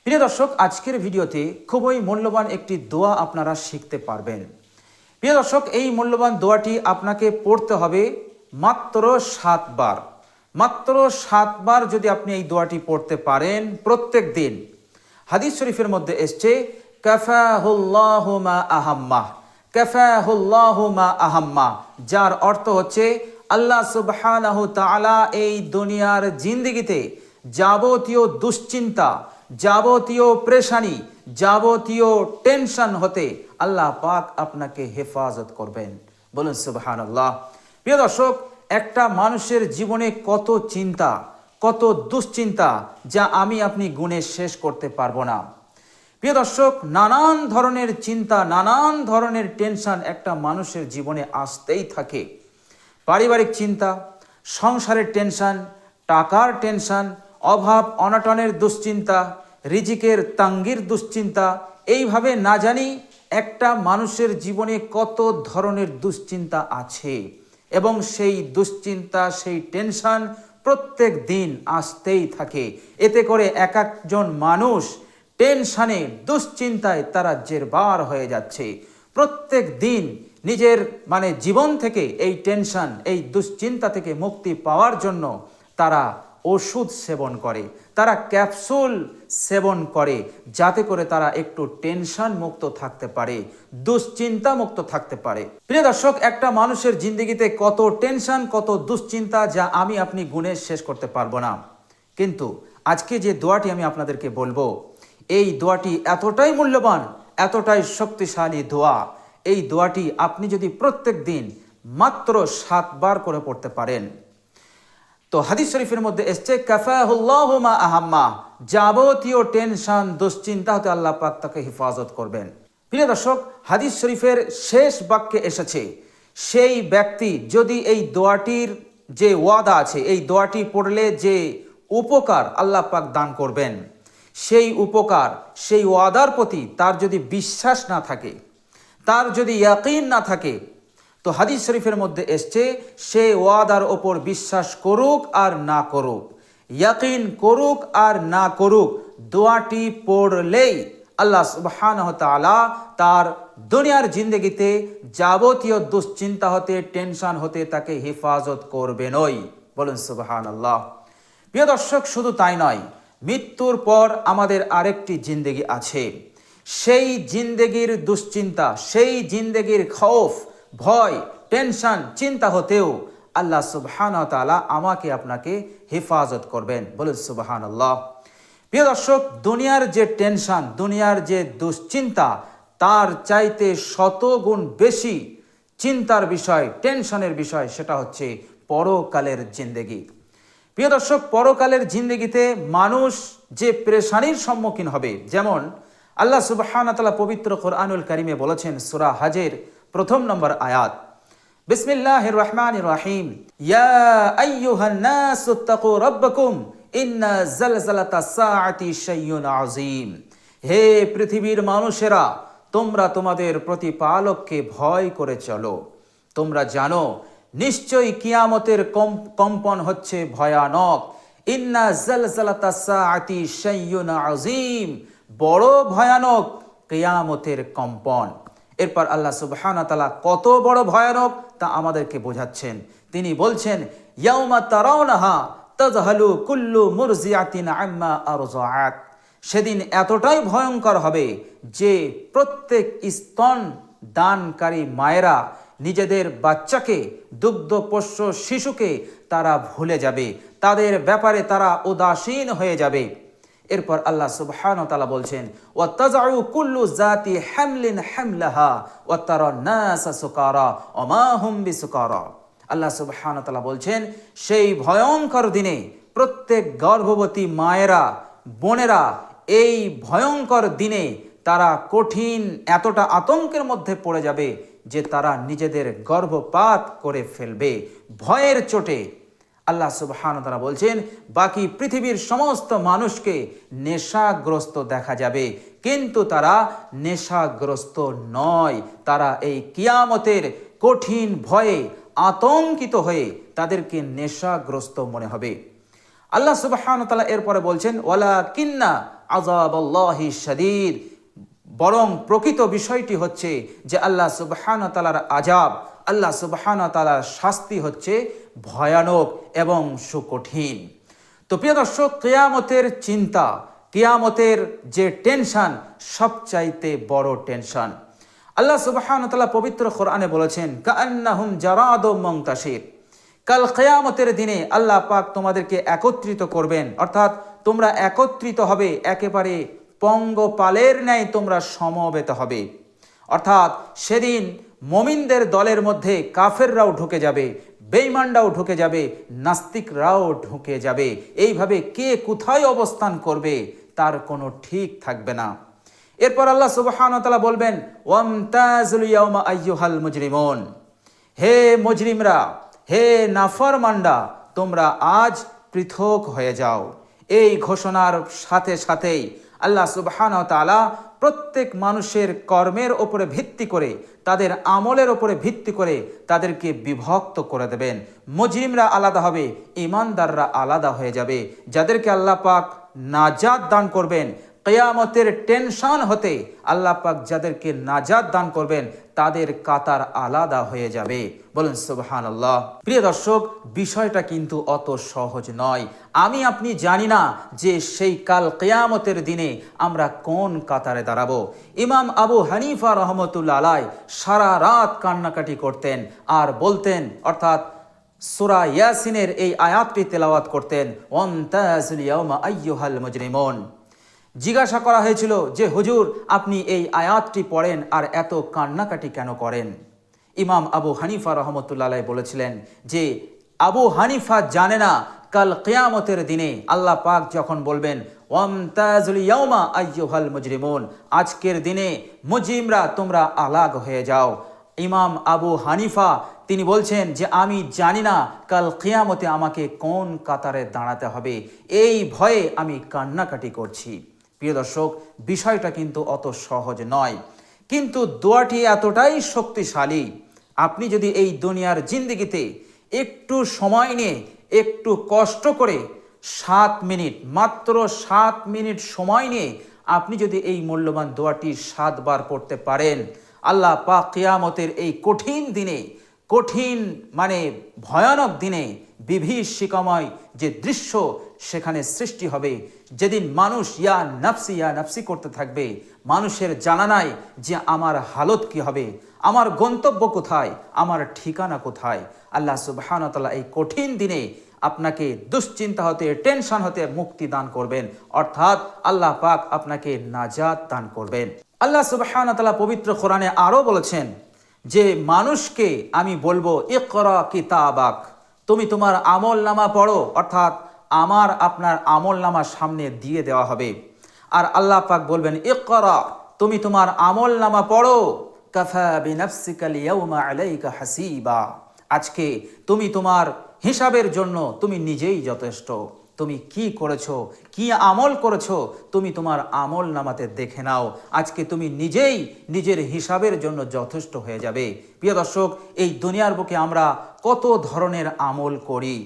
প্রিয় দর্শক, আজকের ভিডিওতে খুবই মূল্যবান একটি দোয়া আপনারা শিখতে পারবেন। প্রিয় দর্শক, এই মূল্যবান দোয়াটি আপনাকে পড়তে হবে মাত্র 7 বার। মাত্র 7 বার যদি আপনি এই দোয়াটি পড়তে পারেন প্রত্যেক দিন, হাদিস শরীফের মধ্যে এসছে কাফাহুল্লাহু মা আহাম্মা, কাফাহুল্লাহু মা আহাম্মা, যার অর্থ হচ্ছে আল্লাহ সুবহানাহু তাআলা এই দুনিয়ার জিন্দেগিতে যাবতীয় দুশ্চিন্তা, যাবতীয় পেরেশানি, যাবতীয় টেনশন হতে আল্লাহ পাক আপনাকে হেফাজত করবেন। বলুন সুবহানাল্লাহ। প্রিয় দর্শক, একটা মানুষের জীবনে কত চিন্তা, কত দুশ্চিন্তা, যা আমি আপনি গুণে শেষ করতে পারবো না। প্রিয় দর্শক, নানান ধরনের চিন্তা, নানান ধরনের টেনশন একটা মানুষের জীবনে আসতেই থাকে। পারিবারিক চিন্তা, সংসারের টেনশন, টাকার টেনশন, অভাব অনটনের দুশ্চিন্তা, রিজিকের তাঙ্গির দুশ্চিন্তা, এইভাবে না জানি একটা মানুষের জীবনে কত ধরনের দুশ্চিন্তা আছে এবং সেই দুশ্চিন্তা, সেই টেনশন প্রত্যেক দিন আসতেই থাকে। এতে করে এক একজন মানুষ টেনশনে, দুশ্চিন্তায় তারা জেরবার হয়ে যাচ্ছে। প্রত্যেক দিন নিজের জীবন থেকে এই টেনশন, এই দুশ্চিন্তা থেকে মুক্তি পাওয়ার জন্য তারা ওষুধ সেবন করে, তারা ক্যাপসুল সেবন করে, যাতে করে তারা একটু টেনশন মুক্ত থাকতে পারে, দুশ্চিন্তা মুক্ত থাকতে পারে। প্রিয় দর্শক, একটা মানুষের জিন্দগিতে কত টেনশন, কত দুশ্চিন্তা, যা আমি আপনি গুণে শেষ করতে পারবো না। কিন্তু আজকে যে দোয়াটি আমি আপনাদেরকে বলবো, এই দোয়াটি এতটাই মূল্যবান, এতটাই শক্তিশালী দোয়া। এই দোয়াটি আপনি যদি প্রত্যেক দিন মাত্র 7 বার করে পড়তে পারেন, তো হাদিস শরীফের মধ্যে এসছে কাফাহুল্লাহু মা আহাম্মা, যাবতীয় টেনশন, দুশ্চিন্তা হতে আল্লাহ পাক তাকে হেফাজত করবেন। প্রিয় দর্শক, হাদিস শরীফের শেষ বাক্যে এসেছে সেই ব্যক্তি যদি এই দোয়াটির যে ওয়াদা আছে, এই দোয়াটি পড়লে যে উপকার আল্লাহ পাক দান করবেন, সেই উপকার, সেই ওয়াদার প্রতি তার যদি বিশ্বাস না থাকে, তার যদি ইয়াকিন না থাকে, তো হাদিস শরীফের মধ্যে এসছে সে ওয়াদার ওপর বিশ্বাস করুক আর না করুক, ইয়াকিন করুক আর না করুক, দোয়াটি পড়লেই আল্লাহ সুবহানাহু ওয়া তাআলা তার দুনিয়ার জিন্দেগিতে যাবতীয় দুশ্চিন্তা হতে, টেনশন হতে তাকে হেফাজত করবেনই। বলুন সুবহানাল্লাহ। প্রিয় দর্শক, শুধু তাই নয়, মৃত্যুর পর আমাদের আরেকটি জিন্দেগি আছে। সেই জিন্দেগির দুশ্চিন্তা, সেই জিন্দেগির খৌফ, ভয়, টেনশন, চিন্তা হতেও আল্লাহ সুবহানাহু ওয়া তাআলা আমাকে আপনাকে হেফাজত করবেন। বলুন সুবহানাল্লাহ। প্রিয় দর্শক, দুনিয়ার যে টেনশন, দুনিয়ার যে দুশ্চিন্তা, তার চাইতে 100 গুণ বেশি চিন্তার বিষয়, টেনশনের বিষয়, সেটা হচ্ছে পরকালের জিন্দেগি। প্রিয় দর্শক, পরকালের জিন্দেগিতে মানুষ যে পেরেশানির সম্মুখীন হবে, যেমন আল্লাহ সুবহানাহু ওয়া তাআলা পবিত্র কোরআনুল কারীমে বলেছেন, সূরা হজের 1 নম্বর আয়াত, বিসমিল্লাহির রহমানির রহিম, ইয়া আইয়ুহান নাসু তাকু রাব্বাকুম ইন্না জালজালাতাস সাআতি শাইউন আযীম। হে পৃথিবীর মানুষেরা, তোমরা তোমাদের প্রতিপালককে ভয় করে চলো। তোমরা জানো নিশ্চয়ই কিয়ামতের কম্পন হচ্ছে ভয়ানক। ইন্না জালজালাতাস সাআতি শাইউন আযীম, বড় ভয়ানক কিয়ামতের কম্পন। এরপর আল্লাহ সুবহানাহু ওয়া তাআলা কত বড় ভয়ানক তা আমাদেরকে বোঝাচ্ছেন। তিনি বলছেন, ইয়াউমা তারাউনাহা তাযহালু কুল্লু মুরজিআতিন আম্মা আরযাআত। সেদিন এতটাই ভয়ঙ্কর হবে যে প্রত্যেক স্তন দানকারী মায়েরা নিজেদের বাচ্চাকে, দুগ্ধপোষ্য শিশুকে তারা ভুলে যাবে, তাদের ব্যাপারে তারা উদাসীন হয়ে যাবে। এরপর আল্লাহ সুবহানাহু ওয়া তাআলা বলছেন, ওয়া তাযউ কুল্লু যাতি হামলিন হামলাহা ওয়া তারান নাসা সুকারা ওয়া মা হুম বিসুকারা। আল্লাহ সুবহানাহু ওয়া তাআলা বলছেন, সেই ভয়ঙ্কর দিনে প্রত্যেক গর্ভবতী মায়েরা, বোনেরা এই ভয়ঙ্কর দিনে তারা কঠিন এতটা আতঙ্কের মধ্যে পড়ে যাবে যে তারা নিজেদের গর্ভপাত করে ফেলবে ভয়ের চোটে। আল্লাহ সুবহানাহু ওয়া তাআলা বলছেন, বাকি পৃথিবীর সমস্ত মানুষকে নেশাগ্রস্ত দেখা যাবে, কিন্তু তারা নেশাগ্রস্ত নয়। তারা এই কিয়ামতের কঠিন ভয়ে আতঙ্কিত হয়ে তাদেরকে নেশাগ্রস্ত মনে হবে। আল্লাহ সুবহানাহু ওয়া তাআলা এরপরে বলছেন, ওয়ালাকিন্না আযাবাল্লাহি শাদীদ, বরং প্রকৃত বিষয়টি হচ্ছে যে আল্লাহ সুবহানাহু ওয়া তাআলার আযাব, আল্লাহ সুবহানাহু ওয়া তাআলার শাস্তি হচ্ছে ভয়ানক এবং সুকঠিন। তো প্রিয় দর্শক, কিয়ামতের চিন্তা, কিয়ামতের যে টেনশন, সবচাইতে বড় টেনশন। আল্লাহ সুবহানাহু ওয়া তাআলা পবিত্র কোরআনে বলেছেন, কাআন্নাহুম জারাদুম মুনতাশির। কাল কিয়ামতের দিনে আল্লাহ পাক তোমাদেরকে একত্রিত করবেন, অর্থাৎ তোমরা একত্রিত হবে, একেবারে পঙ্গপালের ন্যায় তোমরা সমবেত হবে। অর্থাৎ সেদিন মুমিনদের দলের মধ্যে কাফেররাও ঢুকে যাবে, বেঈমানরাও ঢুকে যাবে, নাস্তিকরাও ঢুকে যাবে। এইভাবে কে কোথায় অবস্থান করবে তার কোনো ঠিক থাকবে না। এরপর আল্লাহ সুবহানাহু ওয়া তাআলা বলবেন, ওয়ামতাজুল ইয়াউমা আইয়ুহাল মুজরিমুন, হে মুজরিমরা, হে নাফরমানরা, তোমরা আজ পৃথক হয়ে যাও। এই ঘোষণার সাথে সাথেই আল্লাহ সুবহানাহু ওয়া তাআলা প্রত্যেক মানুষের কর্মের ওপরে ভিত্তি করে, তাদের আমলের ওপরে ভিত্তি করে তাদেরকে বিভক্ত করে দেবেন। মুজরিমরা আলাদা হবে, ঈমানদাররা আলাদা হয়ে যাবে। যাদেরকে আল্লাহ পাক নাজাত দান করবেন, কিয়ামতের টেনশন হতে আল্লাহ পাক যাদেরকে নাজাত দান করবেন, তাদের কাতার আলাদা হয়ে যাবে। বলেন সুবহানাল্লাহ। প্রিয় দর্শক, বিষয়টা কিন্তু অত সহজ নয়। আমি আপনি জানি না যে সেই কাল কিয়ামতের দিনে আমরা কোন কাতারে দাঁড়াবো। ইমাম আবু হানিফা রহমতুল্লাহ আলাইহি সারা রাত কান্নাকাটি করতেন আর বলতেন, অর্থাৎ সূরা ইয়াসিনের এই আয়াতটি তেলাওয়াত করতেন, ওয়ামতাজুল ইয়াউমা আইয়ুহাল মুজরিমুন। জিজ্ঞাসা করা হয়েছিল যে হুজুর, আপনি এই আয়াতটি পড়েন আর এত কান্নাকাটি কেন করেন? ইমাম আবু হানিফা রহমতুল্লাহ আলাইহি বলেছিলেন যে আবু হানিফা জানে না কাল কিয়ামতের দিনে আল্লাহ পাক যখন বলবেন, ওয়ামতাজুল ইয়াউমা আইয়ুহাল মুজরিমুন, আজকের দিনে মুজরিমরা তোমরা আলাগ হয়ে যাও। ইমাম আবু হানিফা তিনি বলছেন যে আমি জানি না কাল কিয়ামতে আমাকে কোন কাতারে দাঁড়াতে হবে, এই ভয়ে আমি কান্নাকাটি করছি। প্রিয় দর্শক, বিষয়টা কিন্তু অত সহজ নয়, কিন্তু দোয়াটি এতটাই শক্তিশালী। আপনি যদি এই দুনিয়ার জিন্দেগিতে একটু সময় নিয়ে, একটু কষ্ট করে 7 মিনিট, মাত্র 7 মিনিট সময় নিয়ে আপনি যদি এই মূল্যবান দোয়াটি 7 বার পড়তে পারেন, আল্লাহ পাক কিয়ামতের এই কঠিন দিনে, কঠিন মানে ভয়ানক দিনে, বিভীষিকাময় যে দৃশ্য সেখানে সৃষ্টি হবে, যেদিন মানুষ ইয়া নাফসি করতে থাকবে, মানুষের জানা নাই যে আমার হালত কি হবে, আমার গন্তব্য কোথায়, আমার ঠিকানা কোথায়। আল্লাহ সুবহানাহু ওয়া তাআলা এই কঠিন দিনে আপনাকে দুশ্চিন্তা হতে, টেনশন হতে মুক্তি দান করবেন, অর্থাৎ আল্লাহ পাক আপনাকে নাজাত দান করবেন। আল্লাহ সুবহানাহু ওয়া তাআলা পবিত্র কোরআনে আরো বলেছেন যে মানুষকে আমি বলবো, ইকরা কিতাবাক, তুমি তোমার আমল নামা পড়ো, অর্থাৎ আপনার আমল নামা সামনে দিয়ে দেওয়া হবে। আর আল্লাহ পাক বলবেন, ইকরা, তুমি তোমার আমল নামা পড়ো, কাফা বিনাফসিকাল ইয়াউমা আলাইকা হাসিবা, আজকে তুমি তোমার হিসাবের জন্য তুমি নিজেই যথেষ্ট। তুমি কি করেছো, কি আমল করেছো, তুমি তোমার আমল নামাতে দেখে নাও। আজকে তুমি নিজেই নিজের হিসাবের জন্য যথেষ্ট হয়ে যাবে। প্রিয় দর্শক, এই দুনিয়ার বুকে আমরা কত ধরনের আমল করি,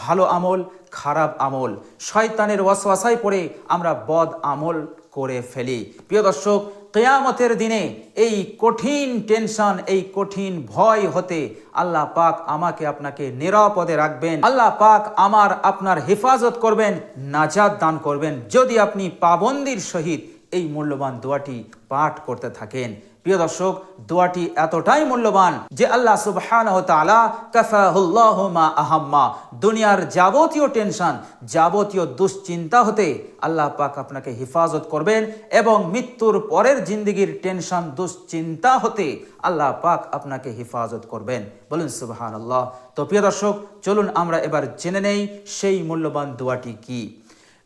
ভালো আমল, খারাপ আমল, শয়তানের ওয়াসওয়াসায় পড়ে আমরা বদ আমল করে ফেলি। প্রিয় দর্শক, কিয়ামতের দিনে এই কঠিন টেনশন, এই কঠিন ভয় হতে আল্লাহ পাক আমাকে আপনাকে নিরাপদে রাখবেন। আল্লাহ পাক আমার আপনার হেফাজত করবেন, নাজাত দান করবেন, যদি আপনি পাবন্দির সহিত এই মূল্যবান দোয়াটি পাঠ করতে থাকেন। প্রিয় দর্শক, দোয়াটি এতটাই মূল্যবান যে আল্লাহ সুবহানাহু ওয়া তাআলা কাফাহুল্লাহু মা আহাম্মা, দুনিয়ার যাবতীয় টেনশন, যাবতীয় দুশ্চিন্তা হতে আল্লাহ পাক আপনাকে হেফাজত করবেন, এবং মৃত্যুর পরের জিন্দেগির টেনশন, দুশ্চিন্তা হতে আল্লাহ পাক আপনাকে হেফাজত করবেন। বলুন সুবহানাল্লাহ। তো প্রিয় দর্শক, চলুন আমরা এবার জেনে নেই সেই মূল্যবান দোয়াটি কি।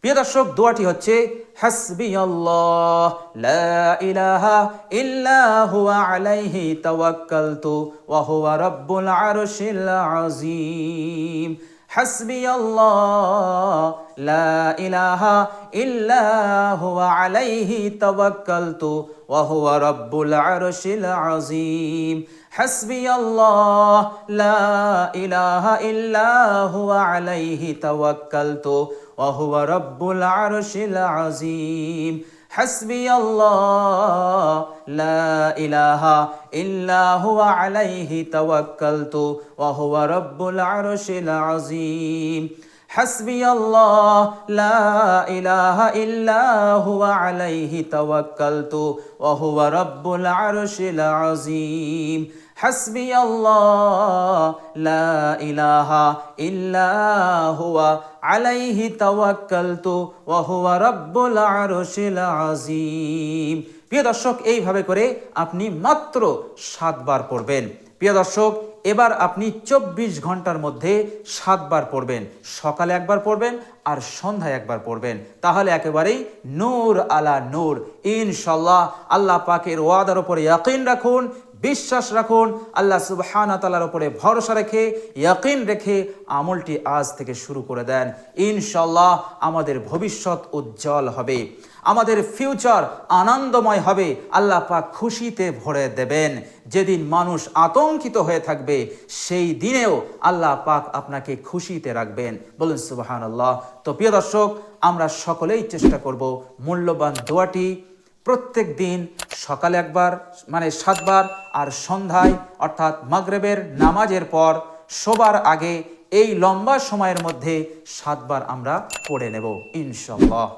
প্রিয় দর্শক, দোয়াটি হচ্ছে, হাসবিয়াল্লাহ লা ইলাহা ইল্লা হুয়া আলাইহি তাওয়াক্কালতু ওয়া হুয়া রাব্বুল আরশিল আযীম। হাসবিয়াল্লাহ লা ইলাহা ইল্লা হুয়া আলাইহি তাওয়াক্কালতু ওয়া হুয়া রাব্বুল আরশিল আযীম। হাসবিয়াল্লাহ লা ইলাহা ইল্লা হুয়া আলাইহি তাওয়াক্কালতু ওয়া হুয়া রাব্বুল আরশিল আযীম। হাসবিয়াল্লাহ লা ইলাহা ইল্লা হুয়া আলাইহি তাওয়াক্কালতু ওয়া হুয়া রাব্বুল আরশিল আযীম। হাসবিয়াল্লাহ লা ইলাহা ইল্লা হুয়া আলাইহি তাওয়াক্কালতু ওয়া হুয়া রাব্বুল আরশিল আযীম। হাসবিয়াল্লাহ লা ইলাহা ইল্লা হুয়া আলাইহি তাওয়াক্কালতু ওয়া হুয়া রাব্বুল আরশিল আযীম। প্রিয় দর্শক, এইভাবে করে আপনি মাত্র 7 বার পড়বেন। প্রিয় দর্শক, এবার আপনি 24 ঘন্টার মধ্যে 7 বার পড়বেন। সকালে একবার পড়বেন আর সন্ধ্যায় একবার পড়বেন। তাহলে একেবারেই নূর আলা নূর ইনশাআল্লাহ। আল্লাহ পাকের ওয়াদার উপরে ইয়াকিন রাখুন, বিশ্বাস রাখুন। আল্লাহ সুবহানাহু ওয়া তাআলার উপরে ভরসা রেখে, ইয়াকিন রেখে আমলটি আজ থেকে শুরু করে দেন। ইনশাআল্লাহ আমাদের ভবিষ্যৎ উজ্জ্বল হবে, আমাদের ফিউচার আনন্দময় হবে। আল্লাহ পাক খুশিতে ভরে দেবেন। যেদিন মানুষ আতঙ্কিত হয়ে থাকবে, সেই দিনেও আল্লাহ পাক আপনাকে খুশিতে রাখবেন। বলুন সুবহানাল্লাহ। তো প্রিয় দর্শক, আমরা সকলেই চেষ্টা করব মূল্যবান দোয়াটি প্রত্যেক দিন সকালে একবার মানে 7 বার, আর সন্ধ্যায় অর্থাৎ মাগরিবের নামাজের পর শোবার আগে এই লম্বা সময়ের মধ্যে 7 বার আমরা পড়ে নেব ইনশাআল্লাহ।